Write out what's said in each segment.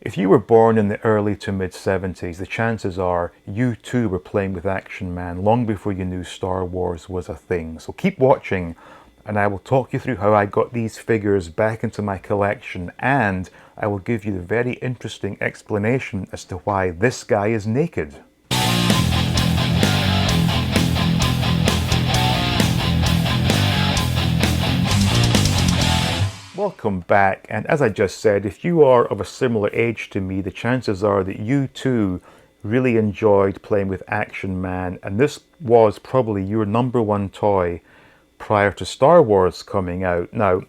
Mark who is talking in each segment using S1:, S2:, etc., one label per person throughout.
S1: If you were born in the early to mid 70s, the chances are you too were playing with Action Man long before you knew Star Wars was a thing. So keep watching and I will talk you through how I got these figures back into my collection, and I will give you the very interesting explanation as to why this guy is naked. Welcome back, and as I just said, if you are of a similar age to me, the chances are that you too really enjoyed playing with Action Man, and this was probably your number one toy prior to Star Wars coming out. Now,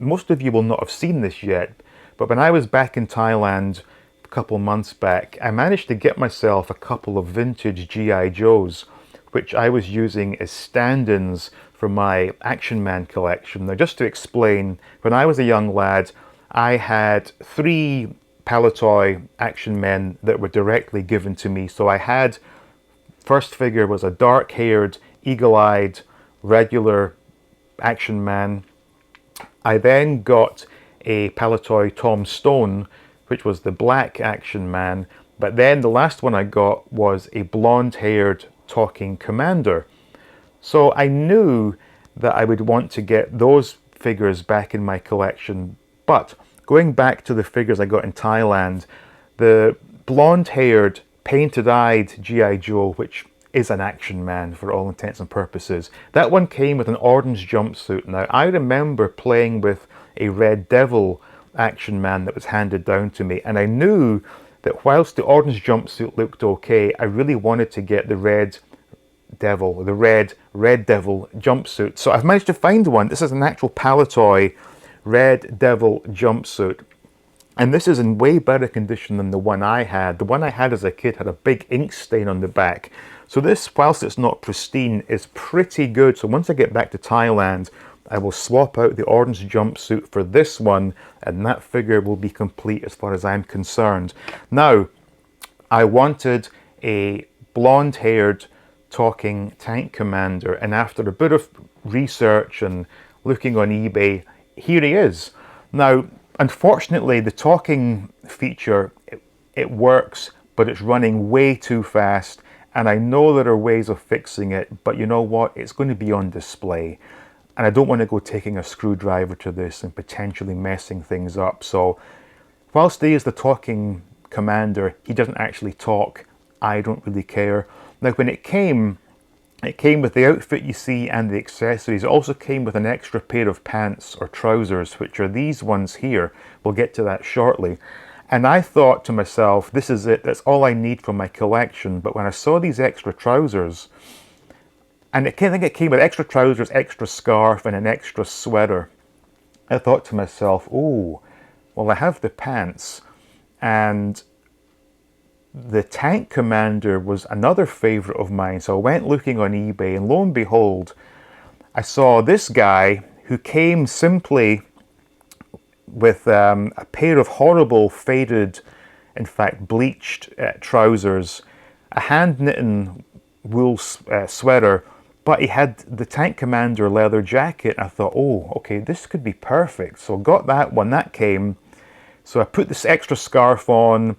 S1: most of you will not have seen this yet, but when I was back in Thailand a couple months back, I managed to get myself a couple of vintage G.I. Joes, which I was using as stand-ins for my Action Man collection. Now, just to explain, when I was a young lad, I had 3 Palitoy Action Men that were directly given to me. So I had, first figure was a dark-haired, eagle-eyed, regular Action Man. I then got a Palitoy Tom Stone, which was the black Action Man, but then the last one I got was a blonde-haired talking commander. So I knew that I would want to get those figures back in my collection, but going back to the figures I got in Thailand, the blonde-haired, painted-eyed G.I. Joe, which is an Action Man for all intents and purposes, that one came with an orange jumpsuit. Now, I remember playing with a Red Devil Action Man that was handed down to me, and I knew that whilst the orange jumpsuit looked okay, I really wanted to get the Red Devil jumpsuit. So I've managed to find one. This is an actual Palitoy Red Devil jumpsuit, and this is in way better condition than the one I had. The one I had as a kid had a big ink stain on the back. So this, whilst it's not pristine, is pretty good. So once I get back to Thailand, I will swap out the orange jumpsuit for this one, and that figure will be complete as far as I'm concerned. Now, I wanted a blonde-haired talking tank commander, and after a bit of research and looking on eBay, here he is. Now, unfortunately, the talking feature, it works, but it's running way too fast, and I know there are ways of fixing it, but you know what? It's going to be on display, and I don't want to go taking a screwdriver to this and potentially messing things up. So whilst he is the talking commander, he doesn't actually talk. I don't really care. Now, when it came with the outfit you see and the accessories. It also came with an extra pair of pants or trousers, which are these ones here. We'll get to that shortly. And I thought to myself, this is it, that's all I need for my collection. But when I saw these extra trousers, and I think it came with extra trousers, extra scarf, and an extra sweater, I thought to myself, oh, well, I have the pants, and the tank commander was another favorite of mine. So I went looking on eBay, and lo and behold, I saw this guy who came simply with a pair of horrible faded, in fact bleached trousers, a hand-knitting wool sweater, but he had the tank commander leather jacket. I thought, oh, okay, this could be perfect. So I got that one, that came. So I put this extra scarf on,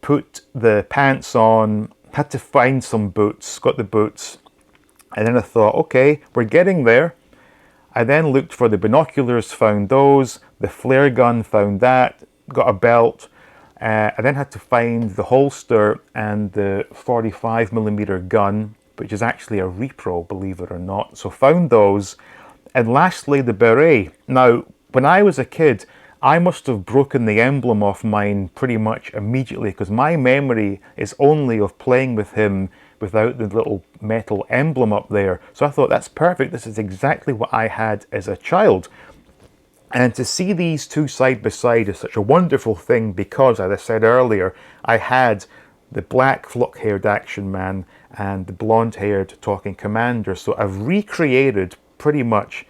S1: put the pants on, had to find some boots, got the boots, and then I thought, okay, we're getting there. I then looked for the binoculars, found those, the flare gun, found that, got a belt. I then had to find the holster and the 45mm gun, which is actually a repro, believe it or not. So found those. And lastly, the beret. Now, when I was a kid, I must have broken the emblem off mine pretty much immediately, because my memory is only of playing with him without the little metal emblem up there. So I thought, that's perfect. This is exactly what I had as a child. And to see these two side by side is such a wonderful thing, because, as I said earlier, I had the black flock-haired Action Man and the blonde-haired talking commander. So I've recreated pretty much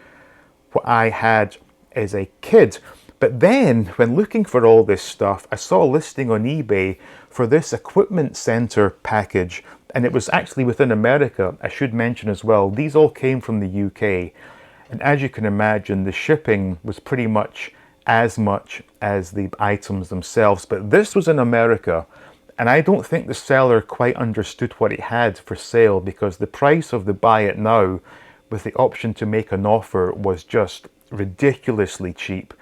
S1: what I had as a kid. But then, when looking for all this stuff, I saw a listing on eBay for this equipment center package, and it was actually within America. I should mention as well, these all came from the UK. And as you can imagine, the shipping was pretty much as much as the items themselves. But this was in America, and I don't think the seller quite understood what he had for sale, because the price of the buy it now with the option to make an offer was just ridiculously cheap.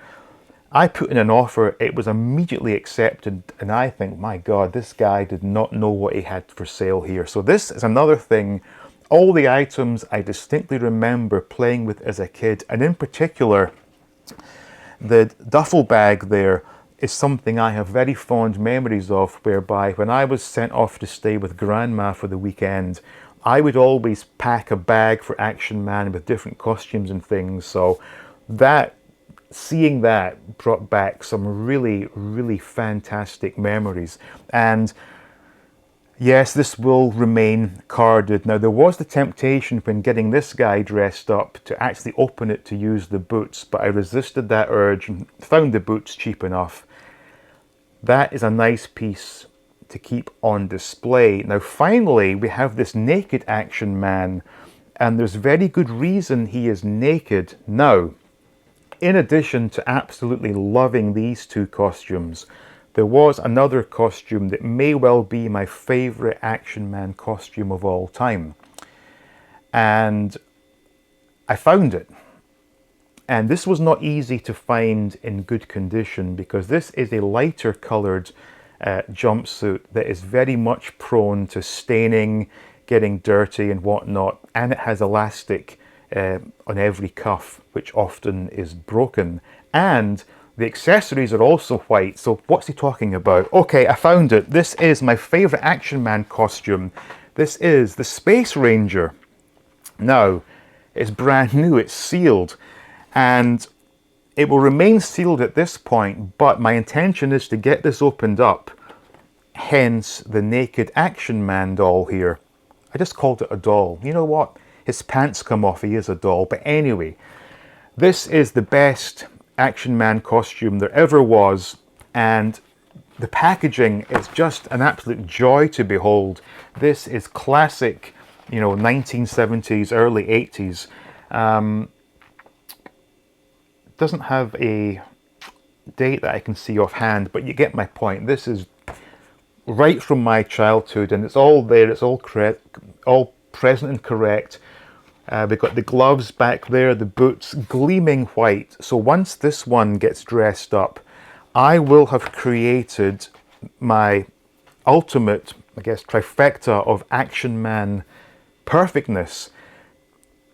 S1: I put in an offer, it was immediately accepted, and I think, my God, this guy did not know what he had for sale here. So this is another thing. All the items I distinctly remember playing with as a kid, and in particular, the duffel bag there is something I have very fond memories of, whereby when I was sent off to stay with Grandma for the weekend, I would always pack a bag for Action Man with different costumes and things. So seeing that brought back some really, really fantastic memories. And yes, this will remain carded. Now, there was the temptation when getting this guy dressed up to actually open it to use the boots, but I resisted that urge and found the boots cheap enough. That is a nice piece to keep on display. Now, finally, we have this naked Action Man, and there's very good reason he is naked. Now, in addition to absolutely loving these two costumes, there was another costume that may well be my favorite Action Man costume of all time. And I found it. And this was not easy to find in good condition, because this is a lighter colored jumpsuit that is very much prone to staining, getting dirty and whatnot. And it has elastic on every cuff, which often is broken. And the accessories are also white. So what's he talking about? Okay, I found it. This is my favorite Action Man costume. This is the Space Ranger. Now, it's brand new, it's sealed, and it will remain sealed at this point, but my intention is to get this opened up, hence the naked Action Man doll here. I just called it a doll. You know what? His pants come off, he is a doll. But anyway, this is the best Action Man costume there ever was, and the packaging is just an absolute joy to behold. This is classic, 1970s, early 80s. Doesn't have a date that I can see offhand, but you get my point. This is right from my childhood, and it's all there, it's all present and correct. We've got the gloves back there, the boots gleaming white. So once this one gets dressed up, I will have created my ultimate, I guess, trifecta of Action Man perfectness.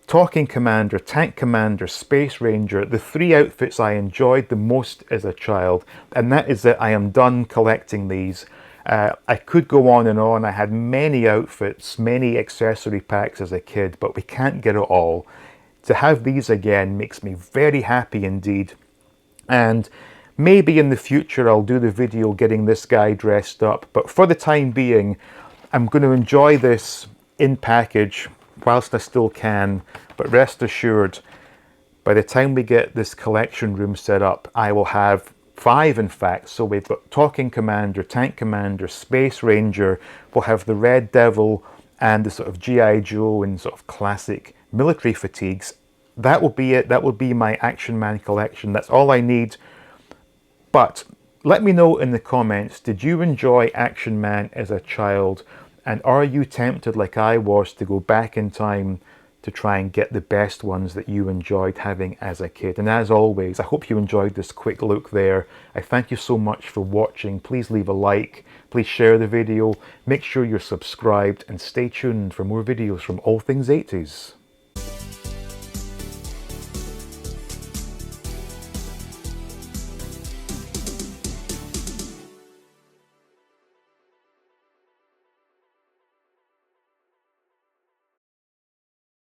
S1: Talking Commander, Tank Commander, Space Ranger, the three outfits I enjoyed the most as a child. And that is that I am done collecting these. I could go on and on. I had many outfits, many accessory packs as a kid, but we can't get it all. To have these again makes me very happy indeed. And maybe in the future I'll do the video getting this guy dressed up, but for the time being, I'm going to enjoy this in package whilst I still can. But rest assured, by the time we get this collection room set up, I will have 5, in fact. So we've got Talking Commander, Tank Commander, Space Ranger, we'll have the Red Devil, and the sort of G.I. Joe and sort of classic military fatigues. That will be it. That will be my Action Man collection. That's all I need. But let me know in the comments, did you enjoy Action Man as a child? And are you tempted, like I was, to go back in time to try and get the best ones that you enjoyed having as a kid? And as always, I hope you enjoyed this quick look there. I thank you so much for watching. Please leave a like. Please share the video. Make sure you're subscribed and stay tuned for more videos from All Things 80s.